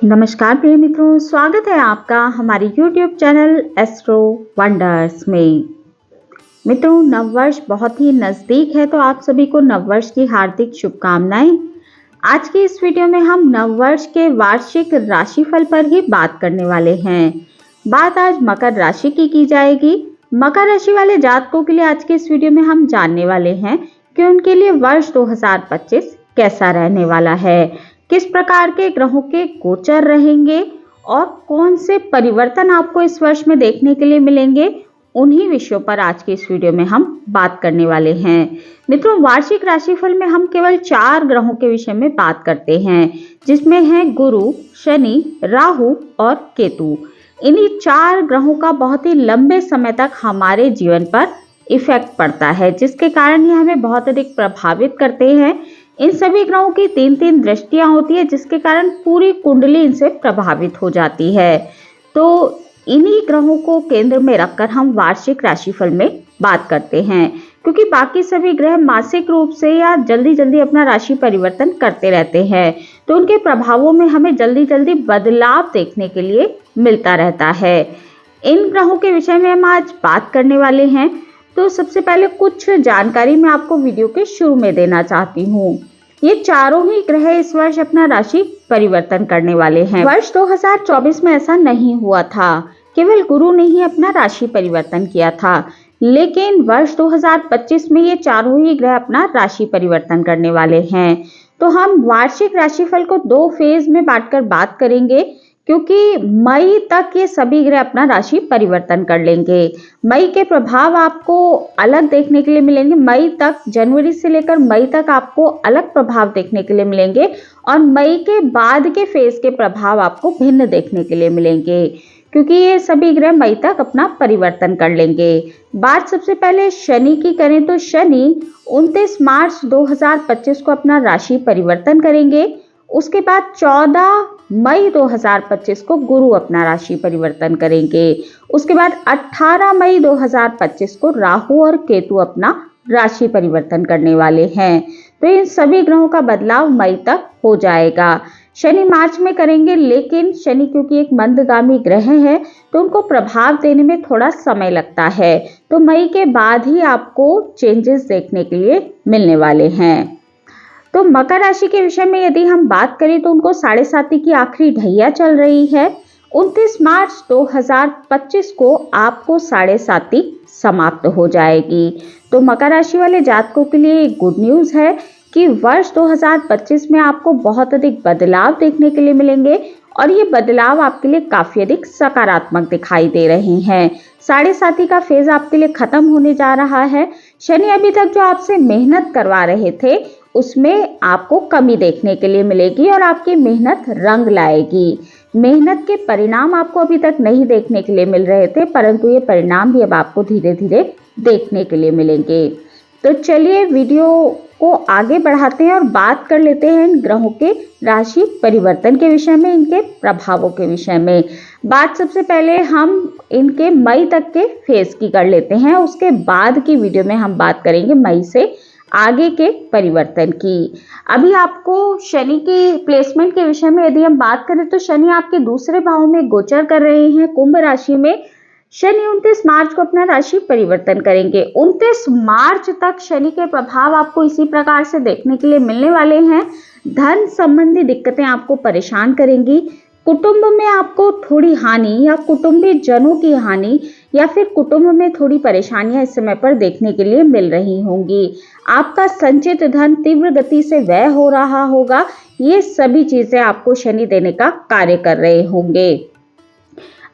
नमस्कार प्रिय मित्रों, स्वागत है आपका हमारे YouTube चैनल एस्ट्रो वंडर्स में। मित्रों, नववर्ष बहुत ही नज़दीक है तो आप सभी को नववर्ष की हार्दिक शुभकामनाएं। आज की इस वीडियो में हम नववर्ष के वार्षिक राशिफल पर ही बात करने वाले हैं। बात आज मकर राशि की जाएगी। मकर राशि वाले जातकों के लिए आज के इस वीडियो में हम जानने वाले हैं कि उनके लिए वर्ष 2025 कैसा रहने वाला है, किस प्रकार के ग्रहों के गोचर रहेंगे और कौन से परिवर्तन आपको इस वर्ष में देखने के लिए मिलेंगे। उन्हीं विषयों पर आज की इस वीडियो में हम बात करने वाले हैं। मित्रों, वार्षिक राशिफल में हम केवल 4 ग्रहों के विषय में बात करते हैं, जिसमें है गुरु, शनि, राहु और केतु। इन्हीं 4 ग्रहों का बहुत ही लंबे समय तक हमारे जीवन पर इफेक्ट पड़ता है, जिसके कारण ये हमें बहुत अधिक प्रभावित करते हैं। इन सभी ग्रहों की 3-3 दृष्टियां होती है, जिसके कारण पूरी कुंडली इनसे प्रभावित हो जाती है। तो इन्हीं ग्रहों को केंद्र में रखकर हम वार्षिक राशिफल में बात करते हैं, क्योंकि बाकी सभी ग्रह मासिक रूप से या जल्दी अपना राशि परिवर्तन करते रहते हैं, तो उनके प्रभावों में हमें जल्दी बदलाव देखने के लिए मिलता रहता है। इन ग्रहों के विषय में हम आज बात करने वाले हैं। तो सबसे पहले कुछ जानकारी मैं आपको वीडियो के शुरू में देना चाहती हूँ। ये चारों ही ग्रह इस वर्ष अपना राशि परिवर्तन करने वाले हैं। वर्ष 2024 में ऐसा नहीं हुआ था, केवल गुरु ने ही अपना राशि परिवर्तन किया था, लेकिन वर्ष 2025 में ये चारों ही ग्रह अपना राशि परिवर्तन करने वाले हैं। तो हम वार्षिक राशिफल को 2 फेज में बांटकर बात करेंगे, क्योंकि मई तक ये सभी ग्रह अपना राशि परिवर्तन कर लेंगे। मई के प्रभाव आपको अलग देखने के लिए मिलेंगे। मई तक, जनवरी से लेकर मई तक आपको अलग प्रभाव देखने के लिए मिलेंगे और मई के बाद के फेज के प्रभाव आपको भिन्न देखने के लिए मिलेंगे, क्योंकि ये सभी ग्रह मई तक अपना परिवर्तन कर लेंगे। बात सबसे पहले शनि की करें तो शनि 29 मार्च 2025 को अपना राशि परिवर्तन करेंगे। उसके बाद 14 मई 2025 को गुरु अपना राशि परिवर्तन करेंगे। उसके बाद 18 मई 2025 को राहु और केतु अपना राशि परिवर्तन करने वाले हैं। तो इन सभी ग्रहों का बदलाव मई तक हो जाएगा। शनि मार्च में करेंगे, लेकिन शनि क्योंकि एक मंदगामी ग्रह है तो उनको प्रभाव देने में थोड़ा समय लगता है। तो मई के बाद ही आपको चेंजेस देखने के लिए मिलने वाले हैं। तो मकर राशि के विषय में यदि हम बात करें तो उनको 7.5 की आखिरी ढैया चल रही है। 29 मार्च 2025 को आपको 7.5 समाप्त हो जाएगी। तो मकर राशि वाले जातकों के लिए गुड न्यूज़ है कि वर्ष 2025 में आपको बहुत अधिक बदलाव देखने के लिए मिलेंगे और ये बदलाव आपके लिए काफ़ी अधिक सकारात्मक दिखाई दे रहे हैं। 7.5 का फेज आपके लिए खत्म होने जा रहा है। शनि अभी तक जो आपसे मेहनत करवा रहे थे उसमें आपको कमी देखने के लिए मिलेगी और आपकी मेहनत रंग लाएगी। मेहनत के परिणाम आपको अभी तक नहीं देखने के लिए मिल रहे थे, परंतु ये परिणाम भी अब आपको धीरे धीरे देखने के लिए मिलेंगे। तो चलिए वीडियो को आगे बढ़ाते हैं और बात कर लेते हैं इन ग्रहों के राशि परिवर्तन के विषय में, इनके प्रभावों के विषय में। बात सबसे पहले हम इनके मई तक के फेज की कर लेते हैं, उसके बाद की वीडियो में हम बात करेंगे मई से आगे के परिवर्तन की। अभी आपको शनि की प्लेसमेंट के विषय में यदि हम बात करें तो शनि आपके दूसरे भाव में गोचर कर रहे हैं, कुंभ राशि में। शनि 29 मार्च को अपना राशि परिवर्तन करेंगे। 29 मार्च तक शनि के प्रभाव आपको इसी प्रकार से देखने के लिए मिलने वाले हैं। धन संबंधी दिक्कतें आपको परेशान करेंगी। कुटुंब में आपको थोड़ी हानि या कुटुंबी जनों की हानि या फिर कुटुंब में थोड़ी परेशानियां इस समय पर देखने के लिए मिल रही होंगी। आपका संचित धन तीव्र गति से व्यय हो रहा होगा। ये सभी चीजें आपको शनि देने का कार्य कर रहे होंगे।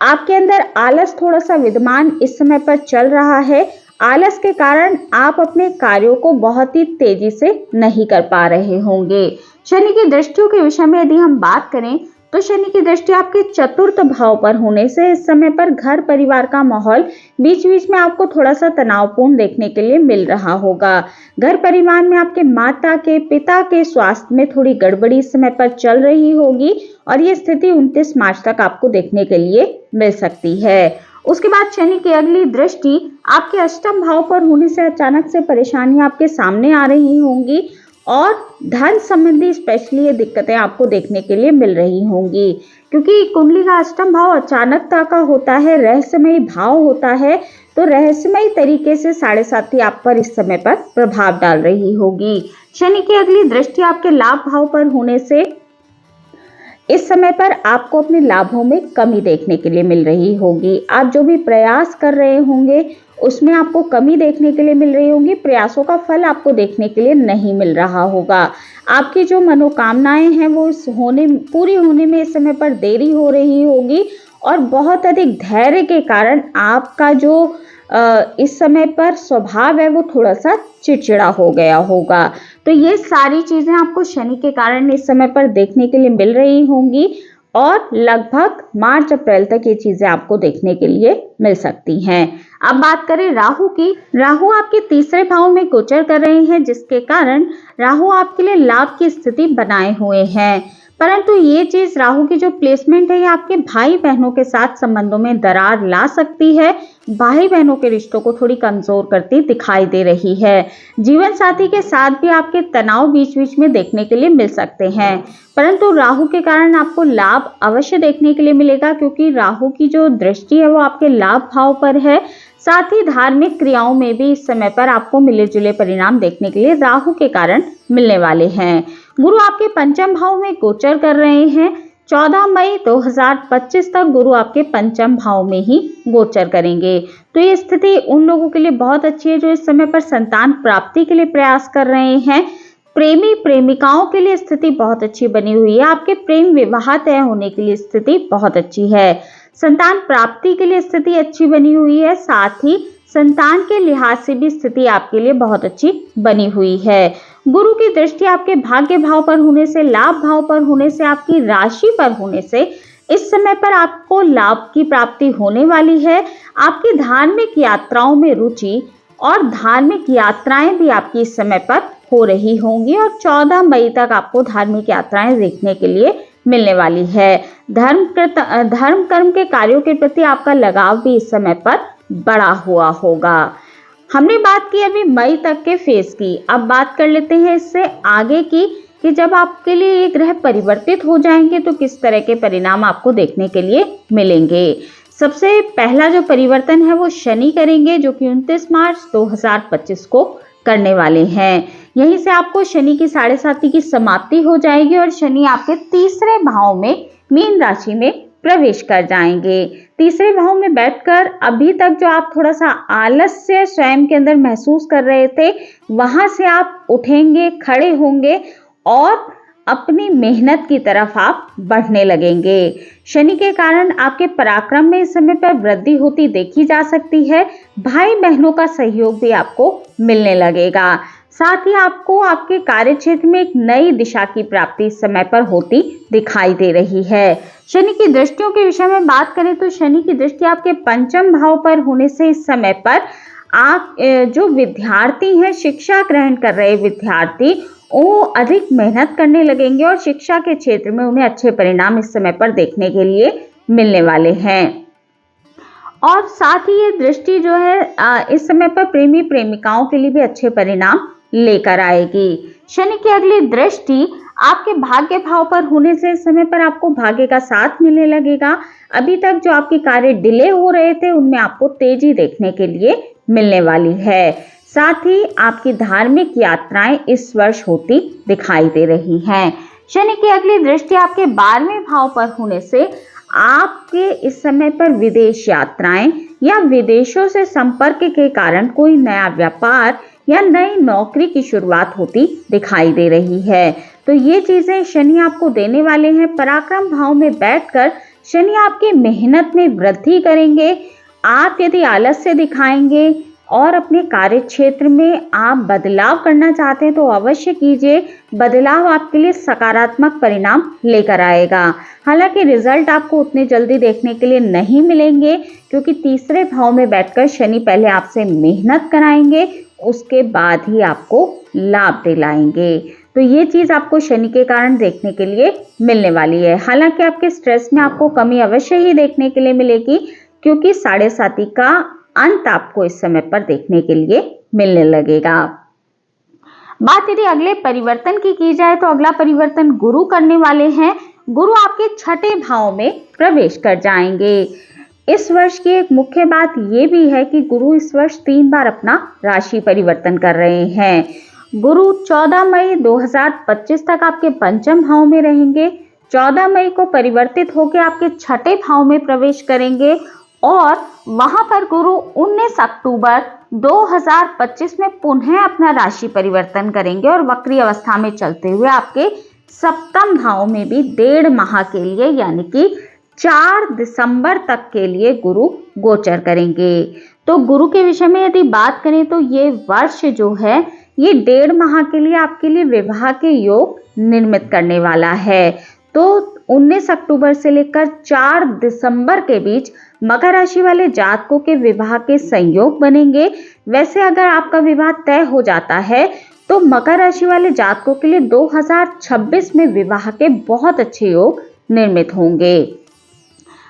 आपके अंदर आलस थोड़ा सा विद्यमान इस समय पर चल रहा है। आलस के कारण आप अपने कार्यों को बहुत ही तेजी से नहीं कर पा रहे होंगे। शनि की दृष्टियों के विषय में यदि हम बात करें तो शनि की दृष्टि आपके 4th भाव पर होने से इस समय पर घर परिवार का माहौल बीच बीच में आपको थोड़ा सा तनावपूर्ण देखने के लिए मिल रहा होगा। घर परिवार में आपके माता के पिता के स्वास्थ्य में थोड़ी गड़बड़ी इस समय पर चल रही होगी और ये स्थिति 29 मार्च तक आपको देखने के लिए मिल सकती है। उसके बाद शनि की अगली दृष्टि आपके 8th भाव पर होने से अचानक से परेशानियां आपके सामने आ रही होंगी और धन संबंधी स्पेशली ये दिक्कतें आपको देखने के लिए मिल रही होंगी, क्योंकि कुंडली का अष्टम भाव अचानकता का होता है, रहस्यमयी भाव होता है। तो रहस्यमयी तरीके से 7.5 आप पर इस समय पर प्रभाव डाल रही होगी। शनि की अगली दृष्टि आपके लाभ भाव पर होने से इस समय पर आपको अपने लाभों में कमी देखने के लिए मिल रही होगी। आप जो भी प्रयास कर रहे होंगे उसमें आपको कमी देखने के लिए मिल रही होगी, प्रयासों का फल आपको देखने के लिए नहीं मिल रहा होगा। आपकी जो मनोकामनाएं हैं वो पूरी होने में इस समय पर देरी हो रही होगी और बहुत अधिक धैर्य के कारण आपका जो इस समय पर स्वभाव है वो थोड़ा सा चिड़चिड़ा हो गया होगा। तो ये सारी चीजें आपको शनि के कारण इस समय पर देखने के लिए मिल रही होंगी और लगभग मार्च अप्रैल तक ये चीजें आपको देखने के लिए मिल सकती हैं। अब बात करें राहु की। राहु आपके तीसरे भाव में गोचर कर रहे हैं, जिसके कारण राहु आपके लिए लाभ की स्थिति बनाए हुए हैं। परंतु ये चीज राहु की जो प्लेसमेंट है ये आपके भाई बहनों के साथ संबंधों में दरार ला सकती है, भाई बहनों के रिश्तों को थोड़ी कमजोर करती दिखाई दे रही है। जीवन साथी के साथ भी आपके तनाव बीच बीच में देखने के लिए मिल सकते हैं, परंतु राहु के कारण आपको लाभ अवश्य देखने के लिए मिलेगा, क्योंकि राहु की जो दृष्टि है वो आपके लाभ भाव पर है। साथ ही धार्मिक क्रियाओं में भी इस समय पर आपको मिले जुले परिणाम देखने के लिए राहु के कारण मिलने वाले हैं। गुरु आपके पंचम भाव में गोचर कर रहे हैं। 14 मई 2025 तक गुरु आपके पंचम भाव में ही गोचर करेंगे। तो ये स्थिति उन लोगों के लिए बहुत अच्छी है जो इस समय पर संतान प्राप्ति के लिए प्रयास कर रहे हैं। प्रेमी प्रेमिकाओं के लिए स्थिति बहुत अच्छी बनी हुई है। आपके प्रेम विवाह तय होने के लिए स्थिति बहुत अच्छी है। संतान प्राप्ति के लिए स्थिति अच्छी बनी हुई है। साथ ही संतान के लिहाज से भी स्थिति आपके लिए बहुत अच्छी बनी हुई है। गुरु की दृष्टि आपके भाग्य भाव पर होने से, लाभ भाव पर होने से, आपकी राशि पर होने से इस समय पर आपको लाभ की प्राप्ति होने वाली है। आपकी धार्मिक यात्राओं में रुचि और धार्मिक यात्राएं भी आपकी इस समय पर हो रही होंगी और 14 मई तक आपको धार्मिक यात्राएं देखने के लिए मिलने वाली है। धर्म कर्म के कार्यों के प्रति आपका लगाव भी इस समय पर बढ़ा हुआ होगा। हमने बात की अभी मई तक के फेज की, अब बात कर लेते हैं इससे आगे की कि जब आपके लिए ये ग्रह परिवर्तित हो जाएंगे तो किस तरह के परिणाम आपको देखने के लिए मिलेंगे। सबसे पहला जो परिवर्तन है वो शनि करेंगे, जो कि 29 मार्च 2025 को करने वाले हैं। यहीं से आपको शनि की 7.5 की समाप्ति हो जाएगी और शनि आपके तीसरे भाव में मीन राशि में प्रवेश कर जाएंगे। तीसरे भाव में बैठकर अभी तक जो आप थोड़ा सा आलस्य स्वयं के अंदर महसूस कर रहे थे, वहां से आप उठेंगे, खड़े होंगे और अपनी मेहनत की तरफ आप बढ़ने लगेंगे। शनि के कारण आपके पराक्रम में इस समय पर वृद्धि होती देखी जा सकती है। भाई बहनों का सहयोग भी आपको मिलने लगेगा। साथ ही आपको आपके कार्य क्षेत्र में एक नई दिशा की प्राप्ति इस समय पर होती दिखाई दे रही है। शनि की दृष्टियों के विषय में बात करें तो शनि की दृष्टि आपके पंचम भाव पर होने से इस समय पर आप जो विद्यार्थी हैं, शिक्षा ग्रहण कर रहे विद्यार्थी, वो अधिक मेहनत करने लगेंगे और शिक्षा के क्षेत्र में उन्हें अच्छे परिणाम इस समय पर देखने के लिए मिलने वाले हैं। और साथ ही ये दृष्टि जो है इस समय पर प्रेमी प्रेमिकाओं के लिए भी अच्छे परिणाम लेकर आएगी। शनि की अगली दृष्टि आपके भाग्य भाव पर होने से इस समय पर आपको भाग्य का साथ मिलने लगेगा। अभी तक जो आपके कार्य डिले हो रहे थे उनमें आपको तेजी देखने के लिए मिलने वाली है। साथ ही आपकी धार्मिक यात्राएं इस वर्ष होती दिखाई दे रही हैं। शनि की अगली दृष्टि आपके 12वें भाव पर होने से आपके इस समय पर विदेश यात्राएं या विदेशों से संपर्क के कारण कोई नया व्यापार या नई नौकरी की शुरुआत होती दिखाई दे रही है। तो ये चीजें शनि आपको देने वाले हैं। पराक्रम भाव में बैठकर शनि आपकी मेहनत में वृद्धि करेंगे। आप यदि आलस्य दिखाएंगे और अपने कार्य क्षेत्र में आप बदलाव करना चाहते हैं तो अवश्य कीजिए। बदलाव आपके लिए सकारात्मक परिणाम लेकर आएगा। हालांकि रिजल्ट आपको उतने जल्दी देखने के लिए नहीं मिलेंगे, क्योंकि तीसरे भाव में बैठकर शनि पहले आपसे मेहनत कराएंगे, उसके बाद ही आपको लाभ दिलाएंगे। तो ये चीज आपको शनि के कारण देखने के लिए मिलने वाली है। हालांकि आपके स्ट्रेस में आपको कमी अवश्य ही देखने के लिए मिलेगी, क्योंकि 7.5 का अंत आपको इस समय पर देखने के लिए मिलने लगेगा। बात यदि अगले परिवर्तन की जाए तो अगला परिवर्तन गुरु करने वाले हैं। गुरु आपके छठे भाव में प्रवेश कर जाएंगे। इस वर्ष की एक मुख्य बात यह भी है कि गुरु इस वर्ष 3 बार अपना राशि परिवर्तन कर रहे हैं। गुरु 14 मई 2025 तक आपके पंचम भाव में रहेंगे। 14 मई को परिवर्तित होकर आपके छठे भाव में प्रवेश करेंगे और वहां पर गुरु 19 अक्टूबर 2025 में पुनः अपना राशि परिवर्तन करेंगे और वक्री अवस्था में चलते हुए आपके सप्तम भाव में भी 1.5 माह के लिए यानी कि 4 दिसंबर तक के लिए गुरु गोचर करेंगे। तो गुरु के विषय में यदि बात करें तो ये वर्ष जो है ये 1.5 माह के लिए आपके लिए विवाह के योग निर्मित करने वाला है। तो 19 अक्टूबर से लेकर 4 दिसंबर के बीच मकर राशि वाले जातकों के विवाह के संयोग बनेंगे। वैसे अगर आपका विवाह तय हो जाता है तो मकर राशि वाले जातकों के लिए 2026 में विवाह के बहुत अच्छे योग निर्मित होंगे।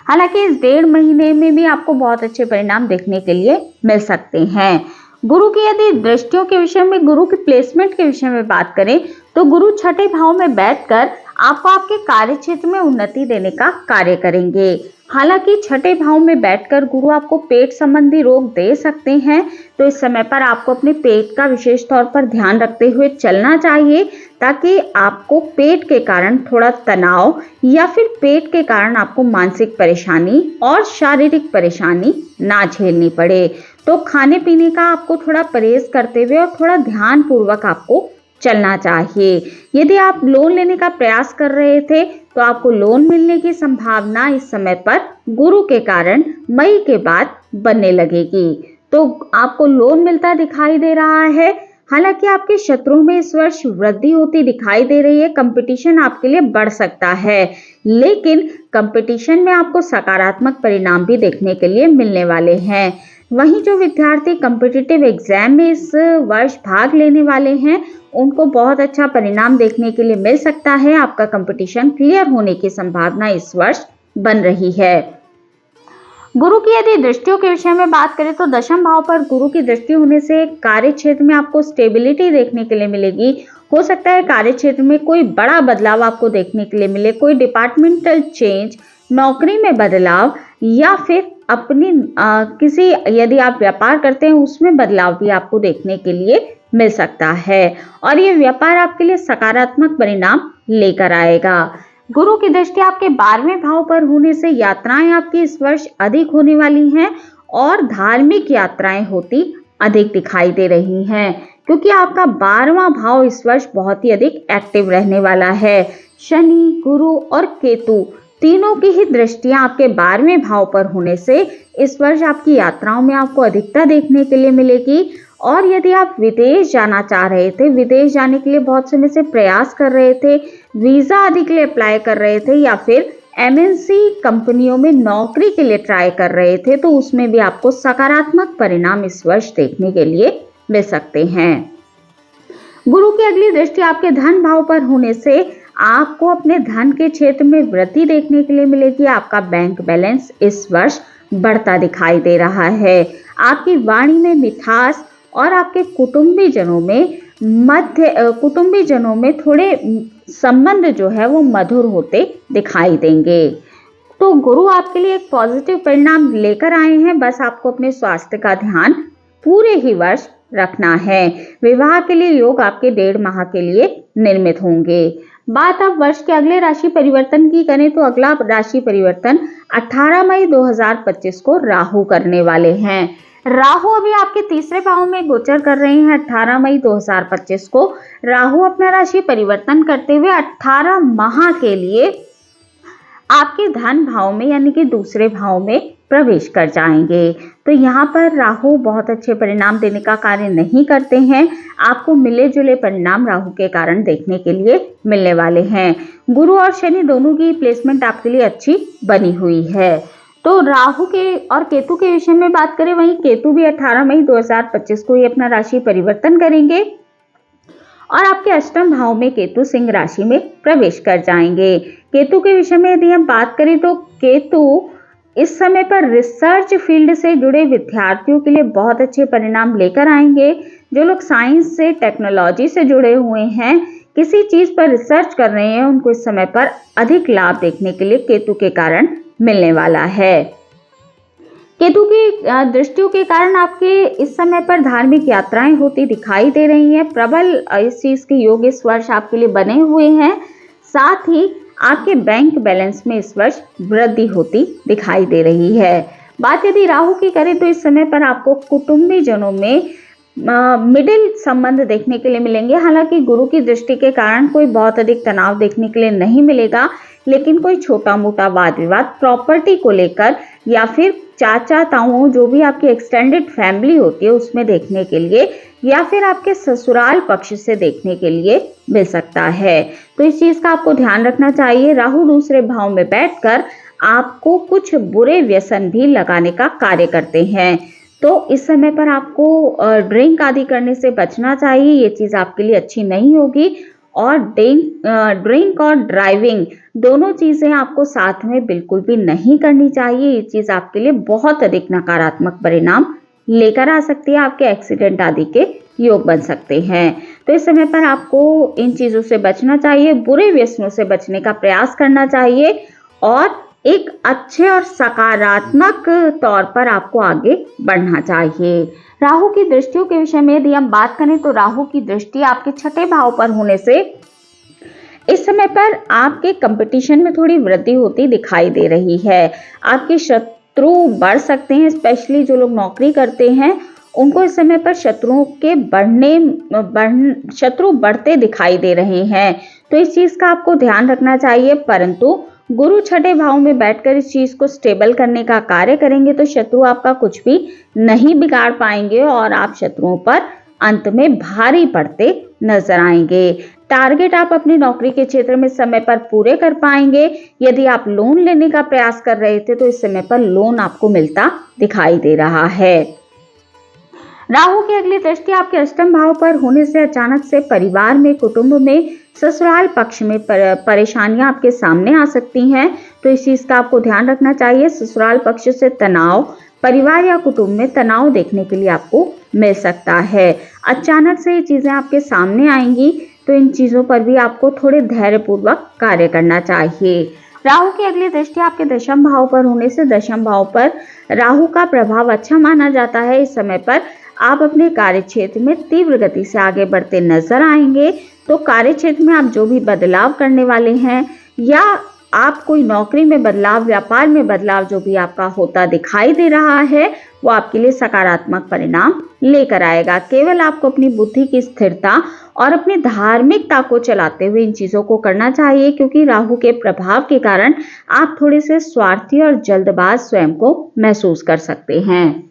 हालांकि इस 1.5 महीने में भी आपको बहुत अच्छे परिणाम देखने के लिए मिल सकते हैं। गुरु की यदि दृष्टियों के विषय में, गुरु की प्लेसमेंट के विषय में बात करें तो गुरु छठे भाव में बैठकर आपको आपके कार्य क्षेत्र में उन्नति देने का कार्य करेंगे। हालांकि छठे भाव में बैठकर गुरु आपको पेट संबंधी रोग दे सकते हैं, तो इस समय पर आपको अपने पेट का विशेष तौर पर ध्यान रखते हुए चलना चाहिए ताकि आपको पेट के कारण थोड़ा तनाव या फिर पेट के कारण आपको मानसिक परेशानी और शारीरिक परेशानी ना झेलनी पड़े। तो खाने पीने का आपको थोड़ा परहेज करते हुए और थोड़ा ध्यान पूर्वक आपको चलना चाहिए। यदि आप लोन लेने का प्रयास कर रहे थे तो आपको लोन मिलने की संभावना इस समय पर गुरु के कारण मई के बाद बनने लगेगी। तो आपको लोन मिलता दिखाई दे रहा है। हालांकि आपके शत्रुओं में इस वर्ष वृद्धि होती दिखाई दे रही है। कंपटीशन आपके लिए बढ़ सकता है, लेकिन कंपटीशन में आपको सकारात्मक परिणाम भी देखने के लिए मिलने वाले हैं। वहीं जो विद्यार्थी कॉम्पिटिटिव एग्जाम में इस वर्ष भाग लेने वाले हैं उनको बहुत अच्छा परिणाम देखने के लिए मिल सकता है। आपका कंपटीशन क्लियर होने की संभावना इस वर्ष बन रही है। गुरु की यदि दृष्टियों के विषय में बात करें तो दशम भाव पर गुरु की दृष्टि होने से कार्य क्षेत्र में आपको स्टेबिलिटी देखने के लिए मिलेगी। हो सकता है कार्य क्षेत्र में कोई बड़ा बदलाव आपको देखने के लिए मिले, कोई डिपार्टमेंटल चेंज, नौकरी में बदलाव या फिर अपनी किसी यदि आप व्यापार करते हैं उसमें बदलाव भी आपको देखने के लिए मिल सकता है और ये व्यापार आपके लिए सकारात्मक परिणाम लेकर आएगा। गुरु की दृष्टि आपके 12वें भाव पर होने से यात्राएं आपकी इस वर्ष अधिक होने वाली हैं और धार्मिक यात्राएं होती अधिक दिखाई दे रही हैं, क्योंकि आपका 12वां भाव इस वर्ष बहुत ही अधिक एक्टिव रहने वाला है। शनि, गुरु और केतु तीनों की ही दृष्टियां आपके 12वें भाव पर होने से इस वर्ष आपकी यात्राओं में आपको अधिकता देखने के लिए मिलेगी। और यदि आप विदेश जाना चाह रहे थे, विदेश जाने के लिए बहुत समय से प्रयास कर रहे थे, वीजा आदि के लिए अप्लाई कर रहे थे या फिर एमएनसी कंपनियों में नौकरी के लिए ट्राई कर रहे थे, तो उसमें भी आपको सकारात्मक परिणाम इस वर्ष देखने के लिए मिल सकते हैं। गुरु की अगली दृष्टि आपके धन भाव पर होने से आपको अपने धन के क्षेत्र में वृद्धि देखने के लिए मिलेगी। आपका बैंक बैलेंस इस वर्ष बढ़ता दिखाई दे रहा है। आपकी वाणी में मिठास और आपके कुटुंबी जनों में थोड़े संबंध जो है वो मधुर होते दिखाई देंगे। तो गुरु आपके लिए एक पॉजिटिव परिणाम लेकर आए हैं। बस आपको अपने स्वास्थ्य का ध्यान पूरे ही वर्ष रखना है। विवाह के लिए योग आपके 1.5 माह के लिए निर्मित होंगे। बात अब वर्ष के अगले राशि परिवर्तन की करें तो अगला राशि परिवर्तन 18 मई 2025 को राहु करने वाले हैं। राहु अभी आपके तीसरे भाव में गोचर कर रहे हैं। 18 मई 2025 को राहु अपना राशि परिवर्तन करते हुए 18 माह के लिए आपके धन भाव में यानी कि दूसरे भाव में प्रवेश कर जाएंगे। तो यहाँ पर राहु बहुत अच्छे परिणाम देने का कार्य नहीं करते हैं। आपको मिले जुले परिणाम राहु के कारण देखने के लिए मिलने वाले हैं। गुरु और शनि दोनों की प्लेसमेंट आपके लिए अच्छी बनी हुई है। तो राहु के और केतु के विषय में बात करें, वहीं केतु भी 18 मई 2025 को ही अपना राशि परिवर्तन करेंगे और आपके अष्टम भाव में केतु सिंह राशि में प्रवेश कर जाएंगे। केतु के विषय में यदि हम बात करें तो केतु इस समय पर रिसर्च फील्ड से जुड़े विद्यार्थियों के लिए बहुत अच्छे परिणाम लेकर आएंगे। जो लोग साइंस से, टेक्नोलॉजी से जुड़े हुए हैं, किसी चीज पर रिसर्च कर रहे हैं, उनको इस समय पर अधिक लाभ देखने के लिए केतु के कारण मिलने वाला है। केतु की दृष्टियों के कारण आपके इस समय पर धार्मिक यात्राएं होती दिखाई दे रही हैं। प्रबल इस चीज के योग इस वर्ष आपके लिए बने हुए हैं। साथ ही आपके बैंक बैलेंस में इस वर्ष वृद्धि होती दिखाई दे रही है। बात यदि राहु की करें तो इस समय पर आपको कुटुंबी जनों में मिडिल संबंध देखने के लिए मिलेंगे। हालांकि गुरु की दृष्टि के कारण कोई बहुत अधिक तनाव देखने के लिए नहीं मिलेगा, लेकिन कोई छोटा मोटा वाद विवाद प्रॉपर्टी को लेकर या फिर चाचा ताऊ, जो भी आपकी एक्सटेंडेड फैमिली होती है, उसमें देखने के लिए या फिर आपके ससुराल पक्ष से देखने के लिए मिल सकता है। तो इस चीज का आपको ध्यान रखना चाहिए। राहु दूसरे भाव में बैठकर आपको कुछ बुरे व्यसन भी लगाने का कार्य करते हैं, तो इस समय पर आपको ड्रिंक आदि करने से बचना चाहिए। ये चीज आपके लिए अच्छी नहीं होगी। और ड्रिंक और ड्राइविंग दोनों चीजें आपको साथ में बिल्कुल भी नहीं करनी चाहिए। ये चीज आपके लिए बहुत अधिक नकारात्मक परिणाम लेकर आ सकती है। आपके एक्सीडेंट आदि के योग बन सकते हैं। तो इस समय पर आपको इन चीजों से बचना चाहिए, बुरे व्यसनों से बचने का प्रयास करना चाहिए और एक अच्छे और सकारात्मक तौर पर आपको आगे बढ़ना चाहिए। राहु की दृष्टियों के विषय में यदि हम बात करें तो राहु की दृष्टि आपके छठे भाव पर होने से इस समय पर आपके कंपटीशन में थोड़ी वृद्धि होती दिखाई दे रही है। आपके शत्रु बढ़ सकते हैं, स्पेशली जो लोग नौकरी करते हैं उनको इस समय पर शत्रु बढ़ते दिखाई दे रहे हैं। तो इस चीज का आपको ध्यान रखना चाहिए। परंतु गुरु छठे भाव में बैठकर इस चीज को स्टेबल करने का कार्य करेंगे तो शत्रु आपका कुछ भी नहीं बिगाड़ पाएंगे और आप शत्रुओं पर अंत में भारी पड़ते नजर आएंगे। टारगेट आप अपनी नौकरी के क्षेत्र में समय पर पूरे कर पाएंगे। यदि आप लोन लेने का प्रयास कर रहे थे तो इस समय पर लोन आपको मिलता दिखाई दे रहा है। राहु की अगली दृष्टि आपके अष्टम भाव पर होने से अचानक से परिवार में, कुटुंब में, ससुराल पक्ष में परेशानियां आपके सामने आ सकती हैं। तो इस चीज का आपको ध्यान रखना चाहिए। ससुराल पक्ष से तनाव, परिवार या कुटुंब में तनाव देखने के लिए आपको मिल सकता है। अचानक से ये चीजें आपके सामने आएंगी, तो इन चीजों पर भी आपको थोड़े धैर्यपूर्वक कार्य करना चाहिए। राहु की अगली दृष्टि आपके दशम भाव पर होने से दशम भाव पर राहु का प्रभाव अच्छा माना जाता है। इस समय पर आप अपने कार्य क्षेत्र में तीव्र गति से आगे बढ़ते नजर आएंगे। तो कार्य क्षेत्र में आप जो भी बदलाव करने वाले हैं या आप कोई नौकरी में बदलाव, व्यापार में बदलाव जो भी आपका होता दिखाई दे रहा है, वो आपके लिए सकारात्मक परिणाम लेकर आएगा। केवल आपको अपनी बुद्धि की स्थिरता और अपनी धार्मिकता को चलाते हुए इन चीजों को करना चाहिए, क्योंकि राहु के प्रभाव के कारण आप थोड़े से स्वार्थी और जल्दबाज स्वयं को महसूस कर सकते हैं।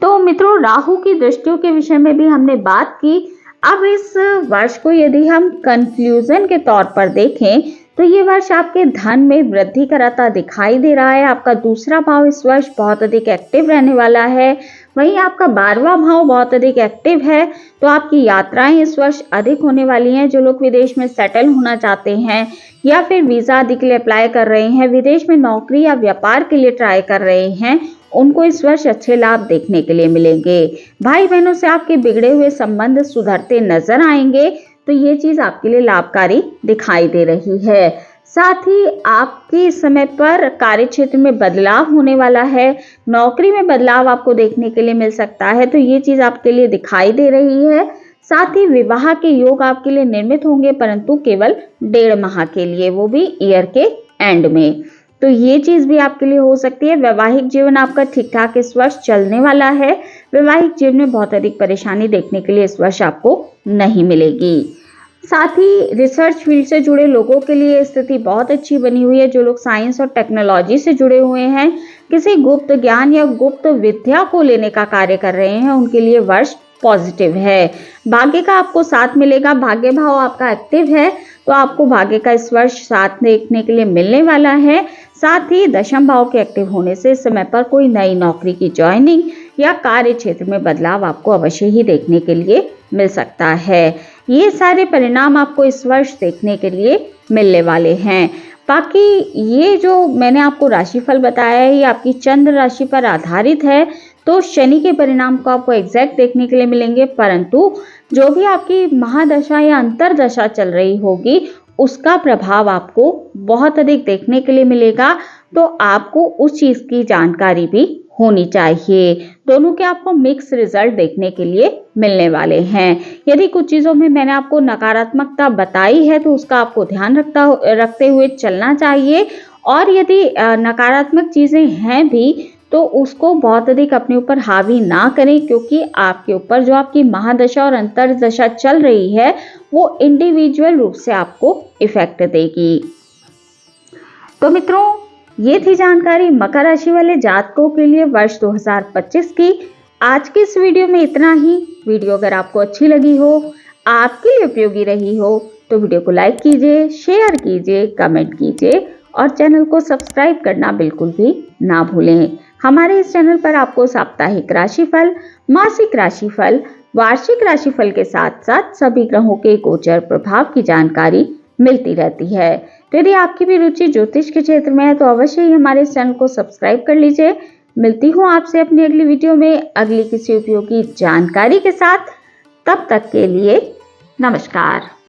तो मित्रों, राहु की दृष्टियों के विषय में भी हमने बात की। अब इस वर्ष को यदि हम कंक्लूजन के तौर पर देखें तो ये वर्ष आपके धन में वृद्धि कराता दिखाई दे रहा है। आपका दूसरा भाव इस वर्ष बहुत अधिक एक्टिव रहने वाला है, वहीं आपका 12वां भाव बहुत अधिक एक्टिव है। तो आपकी यात्राएं इस वर्ष अधिक होने वाली हैं। जो लोग विदेश में सेटल होना चाहते हैं या फिर वीजा आदि के लिए अप्लाई कर रहे हैं, विदेश में नौकरी या व्यापार के लिए ट्राई कर रहे हैं, उनको इस वर्ष अच्छे लाभ देखने के लिए मिलेंगे। भाई बहनों से आपके बिगड़े हुए संबंध सुधरते नजर आएंगे, तो ये चीज आपके लिए लाभकारी दिखाई दे रही है। साथ ही आपके इस समय पर कार्य क्षेत्र में बदलाव होने वाला है, नौकरी में बदलाव आपको देखने के लिए मिल सकता है, तो ये चीज आपके लिए दिखाई दे रही है। साथ ही विवाह के योग आपके लिए निर्मित होंगे, परंतु केवल 1.5 माह के लिए, वो भी ईयर के एंड में। तो ये चीज भी आपके लिए हो सकती है। वैवाहिक जीवन आपका ठीक ठाक इस वर्ष चलने वाला है। वैवाहिक जीवन में बहुत अधिक परेशानी देखने के लिए इस वर्ष आपको नहीं मिलेगी। साथ ही रिसर्च फील्ड से जुड़े लोगों के लिए स्थिति बहुत अच्छी बनी हुई है। जो लोग साइंस और टेक्नोलॉजी से जुड़े हुए हैं, किसी गुप्त ज्ञान या गुप्त विद्या को लेने का कार्य कर रहे हैं, उनके लिए वर्ष पॉजिटिव है। भाग्य का आपको साथ मिलेगा। भाग्य भाव आपका एक्टिव है, तो आपको भाग्य का इस वर्ष साथ देखने के लिए मिलने वाला है। साथ ही दशम भाव के एक्टिव होने से इस समय पर कोई नई नौकरी की ज्वाइनिंग या कार्य क्षेत्र में बदलाव आपको अवश्य ही देखने के लिए मिल सकता है। ये सारे परिणाम आपको इस वर्ष देखने के लिए मिलने वाले हैं। बाकी ये जो मैंने आपको राशिफल बताया है ये आपकी चंद्र राशि पर आधारित है, तो शनि के परिणाम को आपको एग्जैक्ट देखने के लिए मिलेंगे, परंतु जो भी आपकी महादशा या अंतरदशा चल रही होगी उसका प्रभाव आपको बहुत अधिक देखने के लिए मिलेगा। तो आपको उस चीज की जानकारी भी होनी चाहिए। दोनों के आपको मिक्स रिजल्ट देखने के लिए मिलने वाले हैं। यदि कुछ चीजों में मैंने आपको नकारात्मकता बताई है तो उसका आपको ध्यान रखते हुए चलना चाहिए, और यदि नकारात्मक चीजें हैं भी तो उसको बहुत अधिक अपने ऊपर हावी ना करें, क्योंकि आपके ऊपर जो आपकी महादशा और अंतरदशा चल रही है वो इंडिविजुअल रूप से आपको इफेक्ट देगी। तो मित्रों, ये थी जानकारी मकर राशि वाले जातकों के लिए वर्ष 2025 की। आज की इस वीडियो में इतना ही। वीडियो अगर आपको अच्छी लगी हो, आपके लिए उपयोगी रही हो, तो वीडियो को लाइक कीजिए, शेयर कीजिए, कमेंट कीजिए और चैनल को सब्सक्राइब करना बिल्कुल भी ना भूलें। हमारे इस चैनल पर आपको साप्ताहिक राशिफल, मासिक राशिफल, वार्षिक राशिफल के साथ साथ सभी ग्रहों के गोचर प्रभाव की जानकारी मिलती रहती है। तो यदि आपकी भी रुचि ज्योतिष के क्षेत्र में है तो अवश्य ही हमारे इस चैनल को सब्सक्राइब कर लीजिए। मिलती हूँ आपसे अपनी अगली वीडियो में अगली किसी उपयोगी जानकारी के साथ। तब तक के लिए नमस्कार।